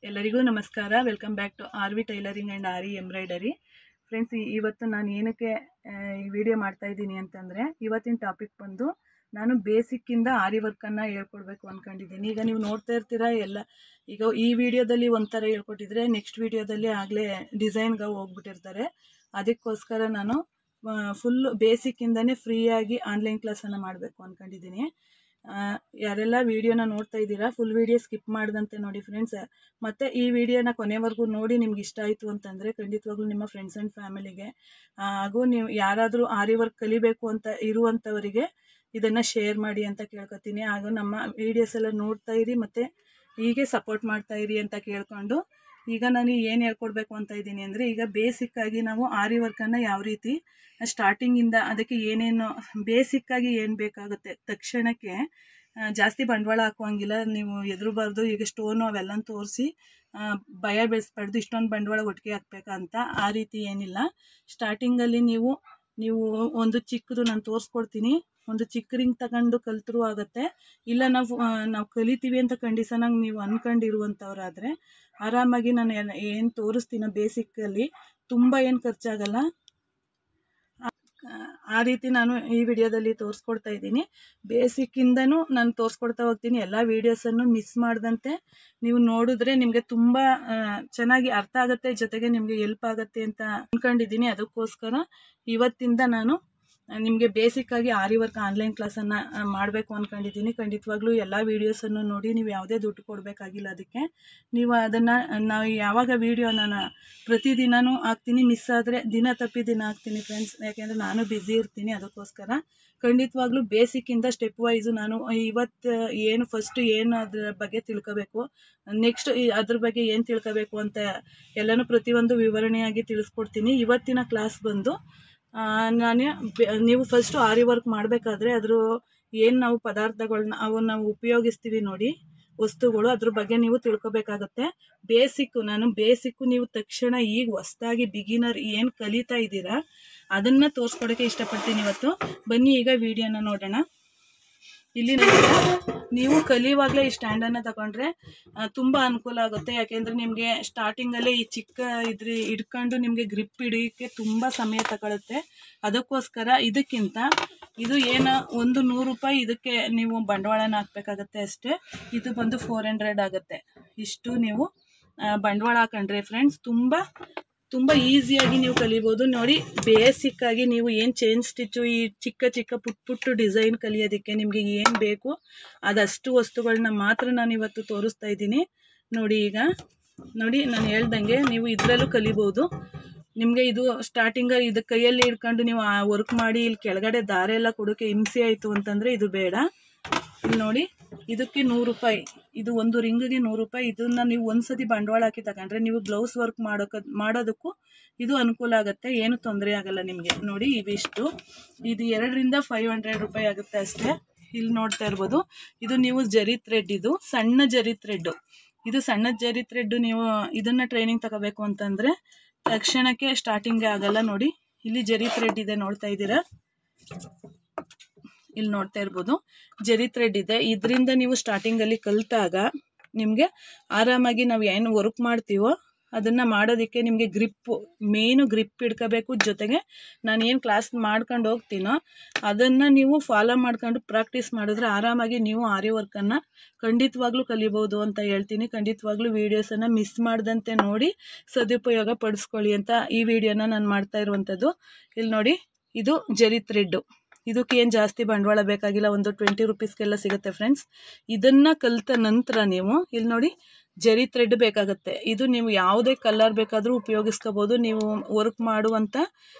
ಎಲ್ಲರಿಗೂ ನಮಸ್ಕಾರ. Welcome back to R V tailoring and aari embroidery. Friends, ಇವತ್ತು ನಾನು ಏನಕ್ಕೆ ಈ ವಿಡಿಯೋ ಮಾಡ್ತಾ ಇದ್ದೀನಿ ಅಂತಂದರೆ, ಇವತ್ತಿನ ಟಾಪಿಕ್ ಬಂದು ನಾನು ಬೇಸಿಕ್ಕಿಂದ ಆರಿ ವರ್ಕನ್ನು ಹೇಳ್ಕೊಡ್ಬೇಕು ಅಂದ್ಕೊಂಡಿದ್ದೀನಿ. ಈಗ ನೀವು ನೋಡ್ತಾ ಇರ್ತೀರಾ ಎಲ್ಲ. ಈಗ ಈ ವಿಡಿಯೋದಲ್ಲಿ ಒಂಥರ ಹೇಳ್ಕೊಟ್ಟಿದ್ರೆ ನೆಕ್ಸ್ಟ್ ವಿಡಿಯೋದಲ್ಲಿ ಆಗಲೇ ಡಿಸೈನ್ಗೆ ಹೋಗ್ಬಿಟ್ಟಿರ್ತಾರೆ. ಅದಕ್ಕೋಸ್ಕರ ನಾನು ಫುಲ್ ಬೇಸಿಕ್ಕಿಂದನೇ ಫ್ರೀಯಾಗಿ ಆನ್ಲೈನ್ ಕ್ಲಾಸನ್ನು ಮಾಡಬೇಕು ಅಂದ್ಕೊಂಡಿದ್ದೀನಿ. ಯಾರೆಲ್ಲ ವಿಡಿಯೋನ ನೋಡ್ತಾ ಇದ್ದೀರಾ ಫುಲ್ ವಿಡಿಯೋ ಸ್ಕಿಪ್ ಮಾಡ್ದಂತೆ ನೋಡಿ ಫ್ರೆಂಡ್ಸ್. ಮತ್ತು ಈ ವಿಡಿಯೋನ ಕೊನೆವರೆಗೂ ನೋಡಿ ನಿಮ್ಗೆ ಇಷ್ಟ ಆಯಿತು ಅಂತಂದರೆ ಖಂಡಿತವಾಗ್ಲೂ ನಿಮ್ಮ ಫ್ರೆಂಡ್ಸ್ ಆ್ಯಂಡ್ ಫ್ಯಾಮಿಲಿಗೆ ಹಾಗೂ ನೀವು ಯಾರಾದರೂ ಆರಿ ವರ್ಕ್ ಕಲಿಬೇಕು ಅಂತ ಇರುವಂಥವರಿಗೆ ಇದನ್ನು ಶೇರ್ ಮಾಡಿ ಅಂತ ಕೇಳ್ಕೊತೀನಿ. ಹಾಗೂ ನಮ್ಮ ವಿಡಿಯೋಸ್ ಎಲ್ಲ ನೋಡ್ತಾ ಇರಿ ಮತ್ತು ಹೀಗೆ ಸಪೋರ್ಟ್ ಮಾಡ್ತಾ ಇರಿ ಅಂತ ಕೇಳ್ಕೊಂಡು, ಈಗ ನಾನು ಏನು ಹೇಳ್ಕೊಡ್ಬೇಕು ಅಂತ ಇದ್ದೀನಿ ಅಂದರೆ, ಈಗ ಬೇಸಿಕ್ಕಾಗಿ ನಾವು ಆರಿ ವರ್ಕನ್ನು ಯಾವ ರೀತಿ ಸ್ಟಾರ್ಟಿಂಗಿಂದ ಅದಕ್ಕೆ ಏನೇನು ಬೇಸಿಕ್ಕಾಗಿ ಏನು ಬೇಕಾಗುತ್ತೆ, ತಕ್ಷಣಕ್ಕೆ ಜಾಸ್ತಿ ಬಂಡವಾಳ ಹಾಕುವಂಗಿಲ್ಲ, ನೀವು ಎದುರುಬಾರ್ದು. ಈಗ ಸ್ಟೋನು ಅವೆಲ್ಲ ತೋರಿಸಿ ಭಯ ಬೆಳೆಸ್ಬಾರ್ದು, ಇಷ್ಟೊಂದು ಬಂಡವಾಳ ಒಟ್ಟಿಗೆ ಹಾಕ್ಬೇಕಂತ ಆ ರೀತಿ ಏನಿಲ್ಲ. ಸ್ಟಾರ್ಟಿಂಗಲ್ಲಿ ನೀವು ಒಂದು ಚಿಕ್ಕದು ನಾನು ತೋರಿಸ್ಕೊಡ್ತೀನಿ. ಒಂದು ಚಿಕ್ಕ ರಿಂಗ್ ತಗೊಂಡು ಕಲ್ತರೂ ಆಗುತ್ತೆ. ಇಲ್ಲ ನಾವು ಕಲಿತೀವಿ ಅಂತ ಕಂಡೀಷನಾಗಿ ನೀವು ಅಂದ್ಕೊಂಡಿರುವಂಥವ್ರಾದರೆ ಆರಾಮಾಗಿ ನಾನು ಏನು ತೋರಿಸ್ತೀನೋ ಬೇಸಿಕ್ಕಲ್ಲಿ ತುಂಬ ಏನು ಖರ್ಚಾಗಲ್ಲ. ಆ ರೀತಿ ನಾನು ಈ ವಿಡಿಯೋದಲ್ಲಿ ತೋರಿಸ್ಕೊಡ್ತಾ ಇದ್ದೀನಿ. ಬೇಸಿಕ್ಕಿಂದನೂ ನಾನು ತೋರಿಸ್ಕೊಡ್ತಾ ಹೋಗ್ತೀನಿ. ಎಲ್ಲ ವೀಡಿಯೋಸನ್ನು ಮಿಸ್ ಮಾಡ್ದಂತೆ ನೀವು ನೋಡಿದ್ರೆ ನಿಮಗೆ ತುಂಬ ಚೆನ್ನಾಗಿ ಅರ್ಥ ಆಗುತ್ತೆ, ಜೊತೆಗೆ ನಿಮಗೆ ಹೆಲ್ಪ್ ಆಗುತ್ತೆ ಅಂತ ಅಂದ್ಕೊಂಡಿದ್ದೀನಿ. ಅದಕ್ಕೋಸ್ಕರ ಇವತ್ತಿಂದ ನಾನು ನಿಮಗೆ ಬೇಸಿಕ್ಕಾಗಿ ಆರಿ ವರ್ಕ್ ಆನ್ಲೈನ್ ಕ್ಲಾಸನ್ನು ಮಾಡಬೇಕು ಅಂದ್ಕೊಂಡಿದ್ದೀನಿ. ಖಂಡಿತವಾಗ್ಲೂ ಎಲ್ಲ ವೀಡಿಯೋಸನ್ನು ನೋಡಿ, ನೀವು ಯಾವುದೇ ದುಡ್ಡು ಕೊಡಬೇಕಾಗಿಲ್ಲ. ಅದಕ್ಕೆ ನೀವು ಅದನ್ನು ನಾವು ಯಾವಾಗ ವೀಡಿಯೋ ನಾನು ಪ್ರತಿದಿನವೂ ಹಾಕ್ತೀನಿ, ಮಿಸ್ ಆದರೆ ದಿನ ತಪ್ಪಿ ದಿನ ಹಾಕ್ತೀನಿ ಫ್ರೆಂಡ್ಸ್. ಯಾಕೆಂದರೆ ನಾನು ಬ್ಯುಸಿ ಇರ್ತೀನಿ. ಅದಕ್ಕೋಸ್ಕರ ಖಂಡಿತವಾಗ್ಲೂ ಬೇಸಿಕ್ಕಿಂದ ಸ್ಟೆಪ್ ವೈಸು ನಾನು ಇವತ್ತು ಏನು ಫಸ್ಟು ಏನು ಅದ್ರ ಬಗ್ಗೆ ತಿಳ್ಕೋಬೇಕು, ನೆಕ್ಸ್ಟ್ ಅದ್ರ ಬಗ್ಗೆ ಏನು ತಿಳ್ಕೋಬೇಕು ಅಂತ ಎಲ್ಲನೂ ಪ್ರತಿಯೊಂದು ವಿವರಣೆಯಾಗಿ ತಿಳಿಸ್ಕೊಡ್ತೀನಿ. ಇವತ್ತಿನ ಕ್ಲಾಸ್ ಬಂದು ನೀವು ಫಸ್ಟು ಆರಿ ವರ್ಕ್ ಮಾಡಬೇಕಾದ್ರೆ ಅದ್ರ ಏನು ನಾವು ಪದಾರ್ಥಗಳನ್ನ ನಾವು ಉಪಯೋಗಿಸ್ತೀವಿ ನೋಡಿ, ವಸ್ತುಗಳು, ಅದ್ರ ಬಗ್ಗೆ ನೀವು ತಿಳ್ಕೊಬೇಕಾಗತ್ತೆ. ಬೇಸಿಕ್ಕು ನೀವು ತಕ್ಷಣ ಈಗ ಹೊಸ್ದಾಗಿ ಬಿಗಿನರ್ ಏನು ಕಲಿತಾ ಇದ್ದೀರಾ ಅದನ್ನು ತೋರಿಸ್ಕೊಡೋಕ್ಕೆ ಇಷ್ಟಪಡ್ತೀನಿ ಇವತ್ತು. ಬನ್ನಿ ಈಗ ವಿಡಿಯೋನ ನೋಡೋಣ. ಇಲ್ಲಿ ನೀವು ಕಲಿಯುವಾಗಲೇ ಈ ಸ್ಟ್ಯಾಂಡನ್ನು ತಗೊಂಡ್ರೆ ತುಂಬ ಅನುಕೂಲ ಆಗುತ್ತೆ. ಯಾಕೆಂದರೆ ನಿಮಗೆ ಸ್ಟಾರ್ಟಿಂಗಲ್ಲೇ ಈ ಚಿಕ್ಕ ಹಿಡ್ಕೊಂಡು ನಿಮಗೆ ಗ್ರಿಪ್ ಹಿಡಿಯೋಕ್ಕೆ ತುಂಬ ಸಮಯ ತಗೊಳುತ್ತೆ. ಅದಕ್ಕೋಸ್ಕರ ಇದಕ್ಕಿಂತ ಇದು ಏನು ಒಂದು 100 ರೂಪಾಯಿ ಇದಕ್ಕೆ ನೀವು ಬಂಡವಾಳನ ಹಾಕಬೇಕಾಗತ್ತೆ ಅಷ್ಟೇ. ಇದು ಬಂದು 400 ಆಗುತ್ತೆ. ಇಷ್ಟು ನೀವು ಬಂಡವಾಳ ಹಾಕೊಂಡ್ರೆ ಫ್ರೆಂಡ್ಸ್ ತುಂಬ ಈಸಿಯಾಗಿ ನೀವು ಕಲಿಬೋದು. ನೋಡಿ, ಬೇಸಿಕ್ಕಾಗಿ ನೀವು ಏನು ಚೈನ್ ಸ್ಟಿಚ್ಚು, ಈ ಚಿಕ್ಕ ಪುಟ್ಟು ಡಿಸೈನ್ ಕಲಿಯೋದಕ್ಕೆ ನಿಮಗೆ ಏನು ಬೇಕು ಅದಷ್ಟು ವಸ್ತುಗಳನ್ನ ಮಾತ್ರ ನಾನು ಇವತ್ತು ತೋರಿಸ್ತಾ ಇದ್ದೀನಿ. ನೋಡಿ, ಈಗ ನೋಡಿ ನಾನು ಹೇಳ್ದಂಗೆ ನೀವು ಇದರಲ್ಲೂ ಕಲಿಬೋದು. ನಿಮಗೆ ಇದು ಸ್ಟಾರ್ಟಿಂಗ ಇದು ಕೈಯಲ್ಲಿ ಹಿಡ್ಕೊಂಡು ನೀವು ವರ್ಕ್ ಮಾಡಿ ಇಲ್ಲಿ ಕೆಳಗಡೆ ದಾರ ಎಲ್ಲ ಕೊಡೋಕ್ಕೆ ಹಿಂಸೆ ಆಯಿತು ಅಂತಂದರೆ ಇದು ಬೇಡ. ಇಲ್ಲಿ ನೋಡಿ, ಇದಕ್ಕೆ 100 ರೂಪಾಯಿ, ಇದು ಒಂದು ರಿಂಗಿಗೆ 100 ರೂಪಾಯಿ. ಇದನ್ನು ನೀವು ಒಂದ್ಸತಿ ಬಂಡವಾಳ ಹಾಕಿ ತಗೊಂಡ್ರೆ ನೀವು ಬ್ಲೌಸ್ ವರ್ಕ್ ಮಾಡೋದಕ್ಕೂ ಇದು ಅನುಕೂಲ ಆಗುತ್ತೆ, ಏನು ತೊಂದರೆ ಆಗಲ್ಲ ನಿಮಗೆ. ನೋಡಿ, ಇವಿಷ್ಟು, ಇದು 200ರಿಂದ 500 ರೂಪಾಯಿ ಆಗುತ್ತೆ ಅಷ್ಟೇ. ಇಲ್ಲಿ ನೋಡ್ತಾ ಇರ್ಬೋದು, ಇದು ನೀವು ಜರಿ ಥ್ರೆಡ್, ಇದು ಸಣ್ಣ ಜರಿ ಥ್ರೆಡ್ಡು. ಇದು ಸಣ್ಣ ಜರಿ ಥ್ರೆಡ್ಡು. ನೀವು ಇದನ್ನು ಟ್ರೈನಿಂಗ್ ತಗೋಬೇಕು ಅಂತಂದರೆ ತಕ್ಷಣಕ್ಕೆ ಸ್ಟಾರ್ಟಿಂಗೇ ಆಗಲ್ಲ. ನೋಡಿ, ಇಲ್ಲಿ ಜರಿ ಥ್ರೆಡ್ ಇದೆ, ನೋಡ್ತಾ ಇದ್ದೀರಾ, ಇಲ್ಲಿ ನೋಡ್ತಾ ಇರ್ಬೋದು ಜರಿ ಥ್ರೆಡ್ ಇದೆ. ಇದರಿಂದ ನೀವು ಸ್ಟಾರ್ಟಿಂಗಲ್ಲಿ ಕಲಿತಾಗ ನಿಮಗೆ ಆರಾಮಾಗಿ ನಾವು ಏನು ವರ್ಕ್ ಮಾಡ್ತೀವೋ ಅದನ್ನು ಮಾಡೋದಕ್ಕೆ ನಿಮಗೆ ಮೇನು ಗ್ರಿಪ್ ಹಿಡ್ಕೋಬೇಕು. ಜೊತೆಗೆ ನಾನು ಏನು ಕ್ಲಾಸ್ ಮಾಡ್ಕೊಂಡು ಹೋಗ್ತೀನೋ ಅದನ್ನು ನೀವು ಫಾಲೋ ಮಾಡ್ಕೊಂಡು ಪ್ರಾಕ್ಟೀಸ್ ಮಾಡಿದ್ರೆ ಆರಾಮಾಗಿ ನೀವು ಆರಿ ವರ್ಕನ್ನು ಖಂಡಿತವಾಗ್ಲೂ ಕಲಿಬೋದು ಅಂತ ಹೇಳ್ತೀನಿ. ಖಂಡಿತವಾಗ್ಲೂ ವೀಡಿಯೋಸನ್ನು ಮಿಸ್ ಮಾಡ್ದಂತೆ ನೋಡಿ ಸದುಪಯೋಗ ಪಡಿಸ್ಕೊಳ್ಳಿ ಅಂತ ಈ ವಿಡಿಯೋನ ನಾನು ಮಾಡ್ತಾ ಇರುವಂಥದ್ದು. ಇಲ್ಲಿ ನೋಡಿ, ಇದು ಜರಿ ಥ್ರೆಡ್ಡು. ಇದಕ್ಕೆ ಏನು ಜಾಸ್ತಿ ಬಂಡವಾಳ ಬೇಕಾಗಿಲ್ಲ, ಒಂದು 20 ರೂಪೀಸ್ಗೆಲ್ಲ ಸಿಗುತ್ತೆ ಫ್ರೆಂಡ್ಸ್. ಇದನ್ನು ಕಲಿತ ನಂತರ ನೀವು ಇಲ್ಲಿ ನೋಡಿ ಜರಿ ಥ್ರೆಡ್ ಬೇಕಾಗುತ್ತೆ. ಇದು ನೀವು ಯಾವುದೇ ಕಲರ್ ಬೇಕಾದರೂ ಉಪಯೋಗಿಸ್ಕೋಬೋದು. ನೀವು ವರ್ಕ್ ಮಾಡುವಂಥ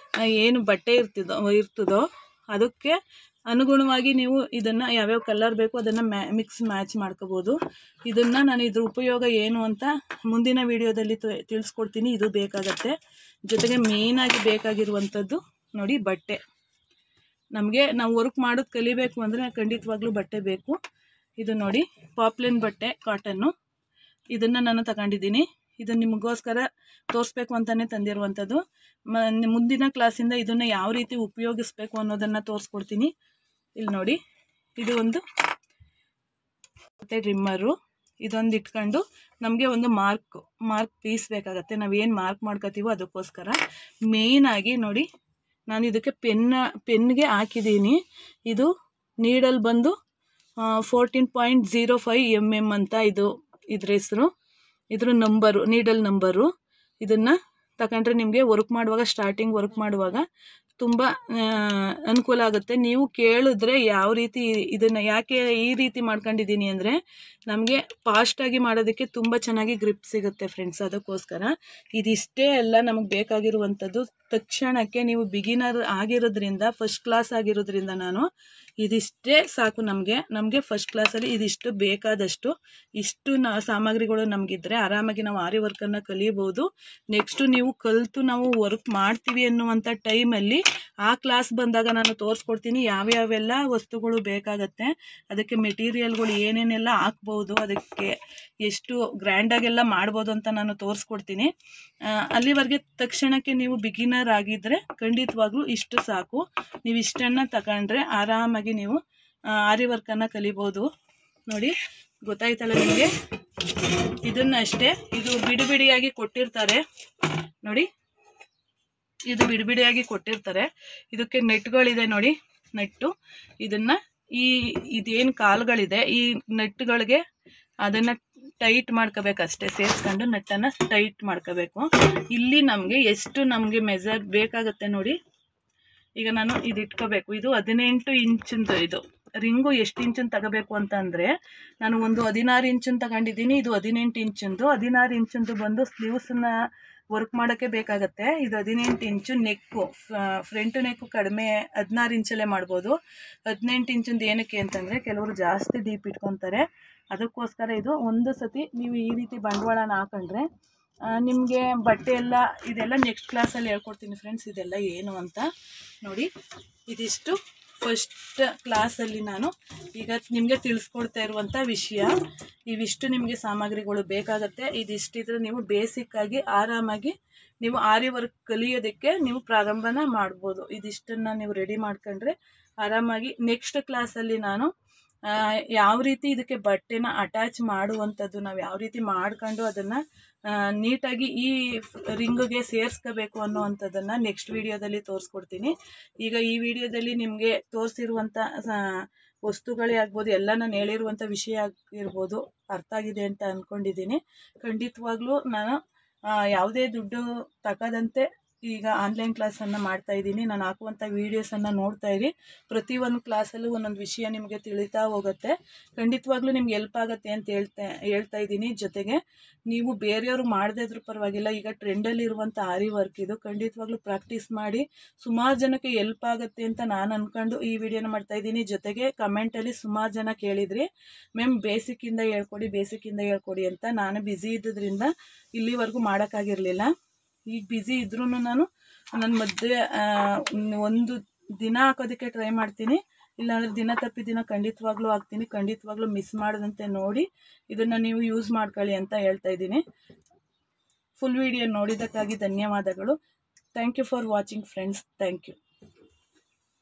ಏನು ಬಟ್ಟೆ ಇರ್ತದೋ ಅದಕ್ಕೆ ಅನುಗುಣವಾಗಿ ನೀವು ಇದನ್ನು ಯಾವ್ಯಾವ ಕಲರ್ ಬೇಕು ಅದನ್ನು ಮಿಕ್ಸ್ ಮ್ಯಾಚ್ ಮಾಡ್ಕೋಬೋದು. ಇದನ್ನು ನಾನು ಇದ್ರ ಉಪಯೋಗ ಏನು ಅಂತ ಮುಂದಿನ ವಿಡಿಯೋದಲ್ಲಿ ತಿಳಿಸ್ಕೊಡ್ತೀನಿ. ಇದು ಬೇಕಾಗತ್ತೆ. ಜೊತೆಗೆ ಮೇಯ್ನಾಗಿ ಬೇಕಾಗಿರುವಂಥದ್ದು ನೋಡಿ, ಬಟ್ಟೆ. ನಾವು ವರ್ಕ್ ಮಾಡೋದು ಕಲಿಬೇಕು ಅಂದರೆ ಖಂಡಿತವಾಗ್ಲೂ ಬಟ್ಟೆ ಬೇಕು. ಇದು ನೋಡಿ, ಪಾಪ್ಲಿನ್ ಬಟ್ಟೆ, ಕಾಟನ್ನು. ಇದನ್ನು ನಾನು ತಗೊಂಡಿದ್ದೀನಿ. ಇದು ನಿಮಗೋಸ್ಕರ ತೋರಿಸ್ಬೇಕು ಅಂತಲೇ ತಂದಿರುವಂಥದ್ದು. ಮುಂದಿನ ಕ್ಲಾಸಿಂದ ಇದನ್ನು ಯಾವ ರೀತಿ ಉಪಯೋಗಿಸ್ಬೇಕು ಅನ್ನೋದನ್ನು ತೋರಿಸ್ಕೊಡ್ತೀನಿ. ಇಲ್ಲಿ ನೋಡಿ, ಇದು ಒಂದು ಮತ್ತು ಡ್ರಿಮ್ಮರು. ಇದೊಂದು ಇಟ್ಕೊಂಡು ನಮಗೆ ಒಂದು ಮಾರ್ಕ್ ಪೀಸ್ ಬೇಕಾಗತ್ತೆ. ನಾವೇನು ಮಾರ್ಕ್ ಮಾಡ್ಕೋತೀವೋ ಅದಕ್ಕೋಸ್ಕರ ಮೇಯ್ನಾಗಿ ನೋಡಿ, ನಾನು ಇದಕ್ಕೆ ಪೆನ್ಗೆ ಹಾಕಿದ್ದೀನಿ. ಇದು ನೀಡಲ್ ಬಂದು 14.05 mm ಅಂತ ಇದ್ರ ಹೆಸರು, ಇದ್ರ ನಂಬರು, ನೀಡಲ್ ನಂಬರು. ಇದನ್ನು ತಗೊಂಡ್ರೆ ನಿಮಗೆ ವರ್ಕ್ ಮಾಡುವಾಗ, ಸ್ಟಾರ್ಟಿಂಗ್ ವರ್ಕ್ ಮಾಡುವಾಗ ತುಂಬ ಅನುಕೂಲ ಆಗುತ್ತೆ. ನೀವು ಕೇಳಿದ್ರೆ ಯಾವ ರೀತಿ ಇದನ್ನು ಯಾಕೆ ಈ ರೀತಿ ಮಾಡ್ಕೊಂಡಿದ್ದೀನಿ ಅಂದರೆ, ನಮಗೆ ಫಾಸ್ಟಾಗಿ ಮಾಡೋದಕ್ಕೆ ತುಂಬ ಚೆನ್ನಾಗಿ ಗ್ರಿಪ್ ಸಿಗುತ್ತೆ ಫ್ರೆಂಡ್ಸ್. ಅದಕ್ಕೋಸ್ಕರ ಇದಿಷ್ಟೇ ಎಲ್ಲ ನಮಗೆ ಬೇಕಾಗಿರುವಂಥದ್ದು. ತಕ್ಷಣಕ್ಕೆ ನೀವು ಬಿಗಿನರ್ ಆಗಿರೋದ್ರಿಂದ, ಫಸ್ಟ್ ಕ್ಲಾಸ್ ಆಗಿರೋದ್ರಿಂದ ನಾನು ಇದಿಷ್ಟೇ ಸಾಕು. ನಮಗೆ ಫಸ್ಟ್ ಕ್ಲಾಸಲ್ಲಿ ಇದಿಷ್ಟು ಬೇಕಾದಷ್ಟು ಇಷ್ಟು ಸಾಮಗ್ರಿಗಳು ನಮಗಿದ್ರೆ ಆರಾಮಾಗಿ ನಾವು ಆರಿ ವರ್ಕನ್ನು ಕಲಿಯಬಹುದು. ನೆಕ್ಸ್ಟು ನೀವು ಕಲಿತು ನಾವು ವರ್ಕ್ ಮಾಡ್ತೀವಿ ಅನ್ನುವಂಥ ಟೈಮಲ್ಲಿ ಆ ಕ್ಲಾಸ್ ಬಂದಾಗ ನಾನು ತೋರಿಸ್ಕೊಡ್ತೀನಿ ಯಾವ್ಯಾವೆಲ್ಲ ವಸ್ತುಗಳು ಬೇಕಾಗತ್ತೆ, ಅದಕ್ಕೆ ಮೆಟೀರಿಯಲ್ಗಳು ಏನೇನೆಲ್ಲ ಹಾಕ್ಬೋದು, ಅದಕ್ಕೆ ಎಷ್ಟು ಗ್ರ್ಯಾಂಡಾಗೆಲ್ಲ ಮಾಡ್ಬೋದು ಅಂತ ನಾನು ತೋರಿಸ್ಕೊಡ್ತೀನಿ. ಅಲ್ಲಿವರೆಗೆ ತಕ್ಷಣಕ್ಕೆ ನೀವು ಬಿಗಿನರ್ ಆಗಿದ್ದರೆ ಖಂಡಿತವಾಗ್ಲೂ ಇಷ್ಟು ಸಾಕು. ನೀವು ಇಷ್ಟನ್ನು ತಗೊಂಡ್ರೆ ಆರಾಮಾಗಿ ನೀವು ಆರಿ ವರ್ಕನ್ನು ಕಲಿಬೋದು. ನೋಡಿ, ಗೊತ್ತಾಯ್ತಲ್ಲ ನಿಮಗೆ? ಇದನ್ನ ಅಷ್ಟೇ, ಇದು ಬಿಡಿಯಾಗಿ ಕೊಟ್ಟಿರ್ತಾರೆ ನೋಡಿ, ಇದು ಬಿಡಿಯಾಗಿ ಕೊಟ್ಟಿರ್ತಾರೆ. ಇದಕ್ಕೆ ನೆಟ್ಗಳಿದೆ ನೋಡಿ, ನೆಟ್ಟು. ಇದನ್ನು ಇದೇನು ಕಾಲುಗಳಿದೆ ಈ ನೆಟ್ಗಳಿಗೆ ಅದನ್ನು ಟೈಟ್ ಮಾಡ್ಕೋಬೇಕು ಅಷ್ಟೇ, ಸೇರಿಸ್ಕೊಂಡು ನಟ್ಟನ್ನು ಟೈಟ್ ಮಾಡ್ಕೋಬೇಕು. ಇಲ್ಲಿ ನಮಗೆ ಮೆಜರ್ ಬೇಕಾಗುತ್ತೆ ನೋಡಿ. ಈಗ ನಾನು ಇದು ಇಟ್ಕೋಬೇಕು. ಇದು 18 ಇಂಚಿಂದು ಇದು ರಿಂಗು. ಎಷ್ಟು ಇಂಚನ್ನು ತಗೋಬೇಕು ಅಂತಂದರೆ, ನಾನು ಒಂದು 16 ಇಂಚನ್ನು ತಗೊಂಡಿದ್ದೀನಿ. ಇದು 18 ಇಂಚಿಂದು. 16 ಇಂಚಿಂದು ಬಂದು ಸ್ಲೀವ್ಸನ್ನ ವರ್ಕ್ ಮಾಡೋಕ್ಕೆ ಬೇಕಾಗತ್ತೆ. ಇದು 18 ಇಂಚು. ನೆಕ್ಕು, ಫ್ರಂಟ್ ನೆಕ್ಕು ಕಡಿಮೆ 16 ಇಂಚಲ್ಲೇ ಮಾಡ್ಬೋದು. 18 ಇಂಚಿಂದು ಏನಕ್ಕೆ ಅಂತಂದರೆ, ಕೆಲವರು ಜಾಸ್ತಿ ಡೀಪ್ ಇಟ್ಕೊತಾರೆ. ಅದಕ್ಕೋಸ್ಕರ ಇದು ಒಂದು ಸತಿ ನೀವು ಈ ರೀತಿ ಬಂಡವಾಳನ ಹಾಕೊಂಡ್ರೆ ನಿಮಗೆ ಬಟ್ಟೆ ಎಲ್ಲ ಇದೆಲ್ಲ ನೆಕ್ಸ್ಟ್ ಕ್ಲಾಸಲ್ಲಿ ಹೇಳ್ಕೊಡ್ತೀನಿ ಫ್ರೆಂಡ್ಸ್, ಇದೆಲ್ಲ ಏನು ಅಂತ. ನೋಡಿ, ಇದಿಷ್ಟು ಫಸ್ಟ್ ಕ್ಲಾಸಲ್ಲಿ ನಾನು ಈಗ ನಿಮಗೆ ತಿಳಿಸ್ಕೊಡ್ತಾ ಇರುವಂಥ ವಿಷಯ. ಇವಿಷ್ಟು ನಿಮಗೆ ಸಾಮಗ್ರಿಗಳು ಬೇಕಾಗತ್ತೆ. ಇದಿಷ್ಟಿದ್ರೆ ನೀವು ಬೇಸಿಕ್ಕಾಗಿ ಆರಾಮಾಗಿ ನೀವು ಆರಿ ವರ್ಕ್ ಕಲಿಯೋದಕ್ಕೆ ನೀವು ಪ್ರಾರಂಭನ ಮಾಡ್ಬೋದು. ಇದಿಷ್ಟನ್ನು ನೀವು ರೆಡಿ ಮಾಡ್ಕೊಂಡ್ರೆ ಆರಾಮಾಗಿ ನೆಕ್ಸ್ಟ್ ಕ್ಲಾಸಲ್ಲಿ ನಾನು ಯಾವ ರೀತಿ ಇದಕ್ಕೆ ಬಟ್ಟೆನ ಅಟ್ಯಾಚ್ ಮಾಡುವಂಥದ್ದು, ನಾವು ಯಾವ ರೀತಿ ಮಾಡ್ಕೊಂಡು ಅದನ್ನು ನೀಟಾಗಿ ಈ ರಿಂಗಿಗೆ ಸೇರಿಸ್ಕೋಬೇಕು ಅನ್ನೋವಂಥದ್ದನ್ನು ನೆಕ್ಸ್ಟ್ ವಿಡಿಯೋದಲ್ಲಿ ತೋರಿಸ್ಕೊಡ್ತೀನಿ. ಈಗ ಈ ವಿಡಿಯೋದಲ್ಲಿ ನಿಮಗೆ ತೋರಿಸಿರುವಂಥ ವಸ್ತುಗಳೇ ಆಗ್ಬೋದು, ಎಲ್ಲ ನಾನು ಹೇಳಿರುವಂಥ ವಿಷಯ ಆಗಿರ್ಬೋದು, ಅರ್ಥ ಆಗಿದೆ ಅಂತ ಅಂದ್ಕೊಂಡಿದ್ದೀನಿ. ಖಂಡಿತವಾಗ್ಲೂ ನಾನು ಯಾವುದೇ ದುಡ್ಡು ತಗೋದಂತೆ ಈಗ ಆನ್ಲೈನ್ ಕ್ಲಾಸನ್ನು ಮಾಡ್ತಾಯಿದ್ದೀನಿ. ನಾನು ಹಾಕುವಂಥ ವೀಡಿಯೋಸನ್ನು ನೋಡ್ತಾ ಇರಿ. ಪ್ರತಿಯೊಂದು ಕ್ಲಾಸಲ್ಲೂ ಒಂದೊಂದು ವಿಷಯ ನಿಮಗೆ ತಿಳಿತಾ ಹೋಗುತ್ತೆ. ಖಂಡಿತವಾಗ್ಲೂ ನಿಮ್ಗೆ ಹೆಲ್ಪ್ ಆಗುತ್ತೆ ಅಂತ ಹೇಳ್ತಾ ಇದ್ದೀನಿ. ಜೊತೆಗೆ ನೀವು ಬೇರೆಯವರು ಮಾಡದೇ ಇದ್ರೂ ಪರವಾಗಿಲ್ಲ, ಈಗ ಟ್ರೆಂಡಲ್ಲಿ ಇರುವಂಥ ಆರಿ ವರ್ಕ್ ಇದು. ಖಂಡಿತವಾಗ್ಲೂ ಪ್ರಾಕ್ಟೀಸ್ ಮಾಡಿ ಸುಮಾರು ಜನಕ್ಕೆ ಹೆಲ್ಪ್ ಆಗುತ್ತೆ ಅಂತ ನಾನು ಅಂದ್ಕೊಂಡು ಈ ವಿಡಿಯೋನ ಮಾಡ್ತಾಯಿದ್ದೀನಿ. ಜೊತೆಗೆ ಕಮೆಂಟಲ್ಲಿ ಸುಮಾರು ಜನ ಕೇಳಿದ್ರಿ, ಮ್ಯಾಮ್ ಬೇಸಿಕ್ಕಿಂದ ಹೇಳ್ಕೊಡಿ ಅಂತ. ನಾನು ಬ್ಯುಸಿ ಇದ್ದದ್ರಿಂದ ಇಲ್ಲಿವರೆಗೂ ಮಾಡೋಕ್ಕಾಗಿರಲಿಲ್ಲ. ಈಗ ಬ್ಯುಸಿ ಇದ್ರೂ ನಾನು ನನ್ನ ಮಧ್ಯೆ ಒಂದು ದಿನ ಹಾಕೋದಕ್ಕೆ ಟ್ರೈ ಮಾಡ್ತೀನಿ, ಇಲ್ಲಾಂದರೆ ದಿನ ತಪ್ಪಿ ದಿನ ಖಂಡಿತವಾಗ್ಲೂ ಹಾಕ್ತೀನಿ. ಖಂಡಿತವಾಗ್ಲೂ ಮಿಸ್ ಮಾಡದಂತೆ ನೋಡಿ ಇದನ್ನು ನೀವು ಯೂಸ್ ಮಾಡ್ಕೊಳ್ಳಿ ಅಂತ ಹೇಳ್ತಾ ಇದ್ದೀನಿ. ಫುಲ್ ವಿಡಿಯೋ ನೋಡಿದ್ದಕ್ಕಾಗಿ ಧನ್ಯವಾದಗಳು. Thank you for watching friends. Thank you.